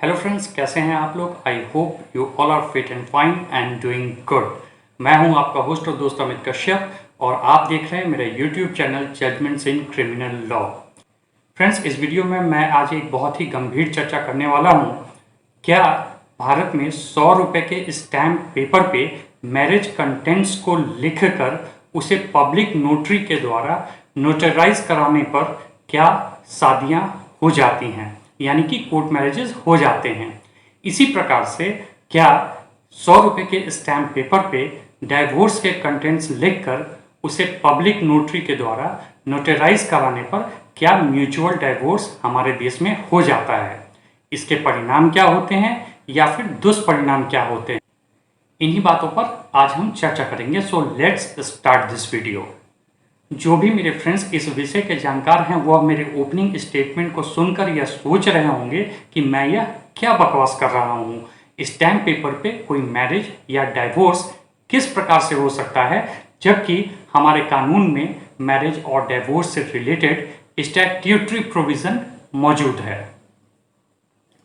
Hello friends, कैसे हैं आप लोग। I hope you all are fit and fine and doing good. मैं हूं आपका होस्ट और दोस्त अमित कश्यप और आप देख रहे हैं मेरा YouTube channel judgements in criminal law. Friends, इस वीडियो में मैं आज एक बहुत ही गंभीर चर्चा करने वाला हूं। क्या भारत में 100 रुपये के स्टैम्प पेपर पे मैरिज कंटेंट्स को लिखकर उसे पब्लिक नोटरी के द्वारा नोटराइज कराने पर क्या शादियां हो जाती हैं, यानी कि कोर्ट मैरिजेस हो जाते हैं। इसी प्रकार से क्या 100 रुपये के स्टैम्प पेपर पे डाइवोर्स के कंटेंट्स लिखकर उसे पब्लिक नोटरी के द्वारा नोटराइज कराने पर क्या म्यूचुअल डाइवोर्स हमारे देश में हो जाता है, इसके परिणाम क्या होते हैं या फिर दुष्परिणाम क्या होते हैं, इन्हीं बातों पर आज हम चर्चा करेंगे। So let's start this video. जो भी मेरे फ्रेंड्स इस विषय के जानकार हैं वह मेरे ओपनिंग स्टेटमेंट को सुनकर यह सोच रहे होंगे कि मैं यह क्या बकवास कर रहा हूँ। स्टैम्प पेपर पे कोई मैरिज या डाइवोर्स किस प्रकार से हो सकता है, जबकि हमारे कानून में मैरिज और डाइवोर्स से रिलेटेड स्टैट्यूटरी प्रोविजन मौजूद है।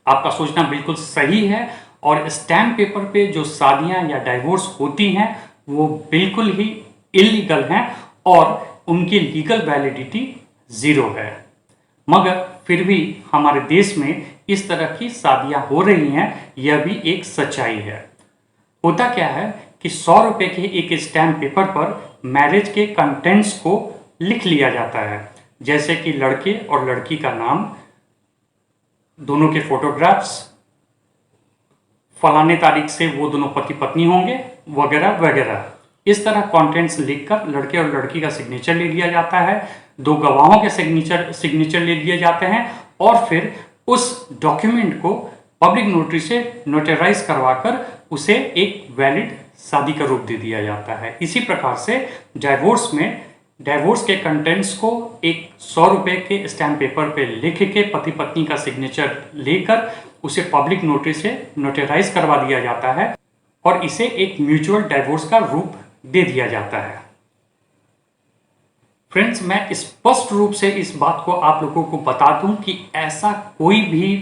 आपका सोचना बिल्कुल सही है और स्टैम्प पेपर पे जो शादियां या डाइवोर्स होती हैं वो बिल्कुल ही इलीगल हैं और उनकी लीगल वैलिडिटी 0 है। मगर फिर भी हमारे देश में इस तरह की शादियां हो रही हैं, यह भी एक सच्चाई है। होता क्या है कि 100 रुपये के एक स्टैम्प पेपर पर मैरिज के कंटेंट्स को लिख लिया जाता है, जैसे कि लड़के और लड़की का नाम, दोनों के फोटोग्राफ्स, फलाने तारीख से वो दोनों पति पत्नी होंगे, वगैरह वगैरह। इस तरह कंटेंट्स लिखकर लड़के और लड़की का सिग्नेचर ले लिया जाता है, 2 गवाहों के सिग्नेचर ले लिए जाते हैं और फिर उस डॉक्यूमेंट को पब्लिक नोटरी से नोटराइज करवाकर उसे एक वैलिड शादी का रूप दे दिया जाता है। इसी प्रकार से डाइवोर्स के कंटेंट्स को एक 100 रुपये के स्टैम्प पेपर पे लिख के पति पत्नी का सिग्नेचर लेकर उसे पब्लिक नोटरी से नोटराइज करवा दिया जाता है और इसे एक म्यूचुअल डाइवोर्स का रूप दे दिया जाता है। फ्रेंड्स, मैं स्पष्ट रूप से इस बात को आप लोगों को बता दूं कि ऐसा कोई भी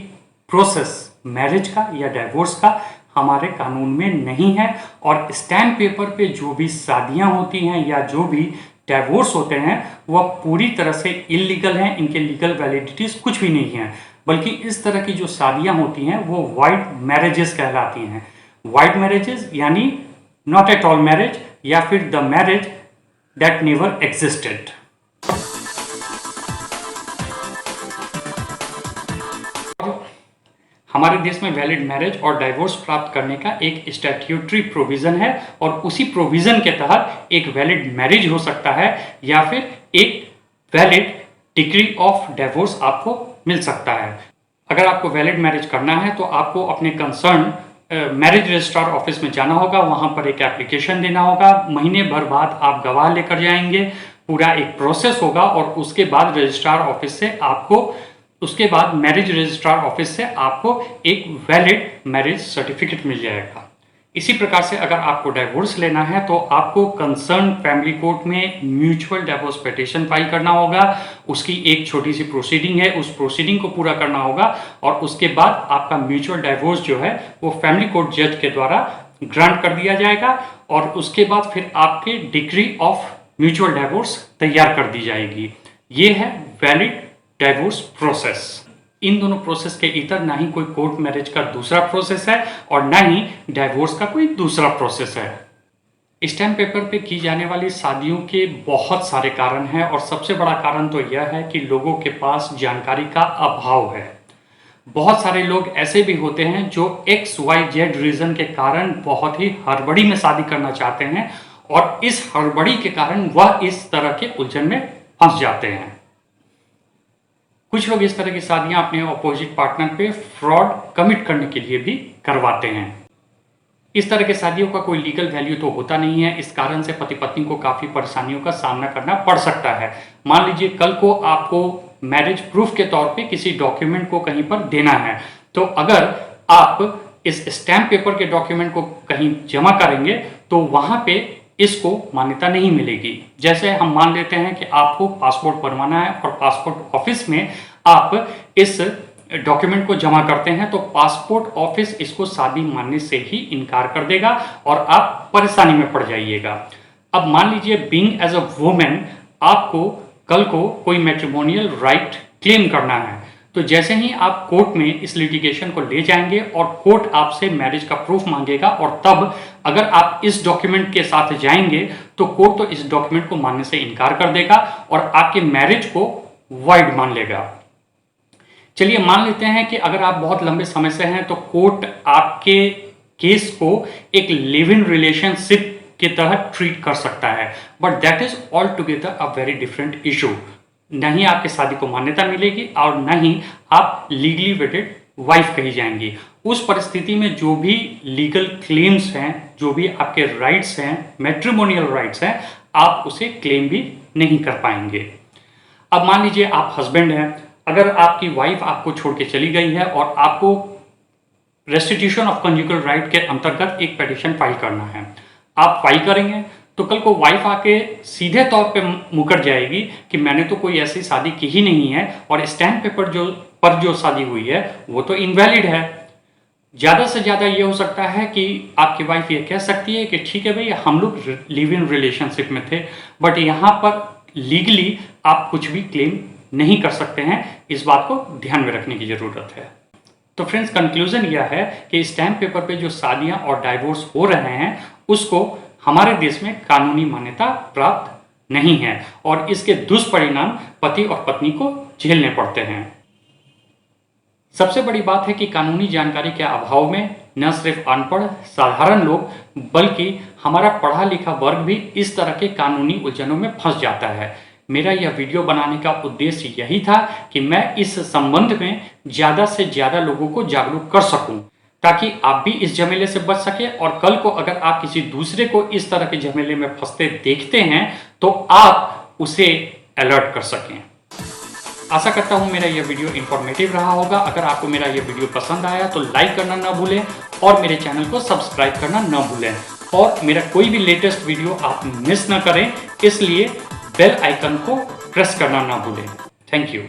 प्रोसेस मैरिज का या डाइवोर्स का हमारे कानून में नहीं है और स्टैम्प पेपर पे जो भी शादियां होती हैं या जो भी डाइवोर्स होते हैं वह पूरी तरह से इलीगल हैं। इनके लीगल वैलिडिटीज कुछ भी नहीं है, बल्कि इस तरह की जो शादियां होती हैं वो वाइट मैरिजेस कहलाती हैं। वाइट मैरिजेस यानी नॉट एट ऑल मैरिज या फिर the marriage that never existed. हमारे देश में वैलिड मैरिज और डाइवोर्स प्राप्त करने का एक स्टैट्यूटरी प्रोविजन है और उसी प्रोविजन के तहत एक वैलिड मैरिज हो सकता है या फिर एक वैलिड डिग्री ऑफ डाइवोर्स आपको मिल सकता है। अगर आपको वैलिड मैरिज करना है तो आपको अपने कंसर्न मैरिज रजिस्ट्रार ऑफिस में जाना होगा, वहां पर एक एप्लीकेशन देना होगा। महीने भर बाद आप गवाह लेकर जाएंगे, पूरा एक प्रोसेस होगा और उसके बाद मैरिज रजिस्ट्रार ऑफिस से आपको एक वैलिड मैरिज सर्टिफिकेट मिल जाएगा। इसी प्रकार से अगर आपको डाइवोर्स लेना है तो आपको कंसर्न फैमिली कोर्ट में म्यूचुअल डाइवोर्स पिटीशन फाइल करना होगा। उसकी एक छोटी सी प्रोसीडिंग है, उस प्रोसीडिंग को पूरा करना होगा और उसके बाद आपका म्यूचुअल डाइवोर्स जो है वो फैमिली कोर्ट जज के द्वारा ग्रांट कर दिया जाएगा और उसके बाद फिर आपके डिग्री ऑफ म्यूचुअल डाइवोर्स तैयार कर दी जाएगी। ये है वैलिड डाइवोर्स प्रोसेस। इन दोनों प्रोसेस के इतर ना ही कोई कोर्ट मैरिज का दूसरा प्रोसेस है और ना ही डाइवोर्स का कोई दूसरा प्रोसेस है। स्टैम्प पेपर पे की जाने वाली शादियों के बहुत सारे कारण हैं और सबसे बड़ा कारण तो यह है कि लोगों के पास जानकारी का अभाव है। बहुत सारे लोग ऐसे भी होते हैं जो XYZ रीजन के कारण बहुत ही हड़बड़ी में शादी करना चाहते हैं और इस हड़बड़ी के कारण वह इस तरह के उलझन में फंस जाते हैं। कुछ लोग इस तरह की शादियां अपने अपोजिट पार्टनर पे फ्रॉड कमिट करने के लिए भी करवाते हैं। इस तरह की शादियों का कोई लीगल वैल्यू तो होता नहीं है, इस कारण से पति पत्नी को काफी परेशानियों का सामना करना पड़ सकता है। मान लीजिए कल को आपको मैरिज प्रूफ के तौर पे किसी डॉक्यूमेंट को कहीं पर देना है, तो अगर आप इस स्टैम्प पेपर के डॉक्यूमेंट को कहीं जमा करेंगे तो वहां पे इसको मान्यता नहीं मिलेगी। जैसे हम मान लेते हैं कि आपको पासपोर्ट बनवाना है और पासपोर्ट ऑफिस में आप इस डॉक्यूमेंट को जमा करते हैं तो पासपोर्ट ऑफिस इसको शादी मानने से ही इनकार कर देगा और आप परेशानी में पड़ जाइएगा। अब मान लीजिए बीइंग एज अ वुमेन आपको कल को कोई मैट्रिमोनियल राइट क्लेम करना है, तो जैसे ही आप कोर्ट में इस लिटिगेशन को ले जाएंगे और कोर्ट आपसे मैरिज का प्रूफ मांगेगा और तब अगर आप इस डॉक्यूमेंट के साथ जाएंगे तो कोर्ट तो इस डॉक्यूमेंट को मानने से इनकार कर देगा और आपके मैरिज को वॉइड मान लेगा। चलिए मान लेते हैं कि अगर आप बहुत लंबे समय से हैं तो कोर्ट आपके केस को एक लिव इन रिलेशनशिप के तहत ट्रीट कर सकता है, but that is all together a very different issue. न ही आपकी शादी को मान्यता मिलेगी और न ही आप लीगली वेटेड वाइफ कही जाएंगी। उस परिस्थिति में जो भी लीगल क्लेम्स हैं, जो भी आपके राइट्स हैं, मैट्रिमोनियल राइट्स हैं, आप उसे क्लेम भी नहीं कर पाएंगे। अब मान लीजिए आप हस्बैंड हैं, अगर आपकी वाइफ आपको छोड़ के चली गई है और आपको रेस्टिट्यूशन ऑफ कंजुगल राइट के अंतर्गत एक पिटीशन फाइल करना है, आप फाइल करेंगे तो कल को वाइफ आके सीधे तौर पे मुकर जाएगी कि मैंने तो कोई ऐसी शादी की ही नहीं है और स्टैम्प पेपर पर जो शादी हुई है वो तो इनवैलिड है। ज़्यादा से ज़्यादा ये हो सकता है कि आपकी वाइफ ये कह सकती है कि ठीक है भाई हम लोग लिव इन रिलेशनशिप में थे, बट यहाँ पर लीगली आप कुछ भी क्लेम नहीं कर सकते हैं। इस बात को ध्यान में रखने की ज़रूरत है। तो फ्रेंड्स कंक्लूजन यह है कि स्टैम्प पेपर पे जो शादियाँ और डाइवोर्स हो रहे हैं उसको हमारे देश में कानूनी मान्यता प्राप्त नहीं है और इसके दुष्परिणाम पति और पत्नी को झेलने पड़ते हैं। सबसे बड़ी बात है कि कानूनी जानकारी के अभाव में न सिर्फ अनपढ़ साधारण लोग बल्कि हमारा पढ़ा लिखा वर्ग भी इस तरह के कानूनी उलझनों में फंस जाता है। मेरा यह वीडियो बनाने का उद्देश्य यही था कि मैं इस संबंध में ज़्यादा से ज़्यादा लोगों को जागरूक कर सकूं, ताकि आप भी इस झमेले से बच सके और कल को अगर आप किसी दूसरे को इस तरह के झमेले में फंसते देखते हैं तो आप उसे अलर्ट कर सकें। आशा करता हूं मेरा यह वीडियो इंफॉर्मेटिव रहा होगा। अगर आपको मेरा यह वीडियो पसंद आया तो लाइक करना ना भूलें और मेरे चैनल को सब्सक्राइब करना ना भूलें और मेरा कोई भी लेटेस्ट वीडियो आप मिस ना करें, इसलिए बेल आइकन को प्रेस करना ना भूलें। Thank you.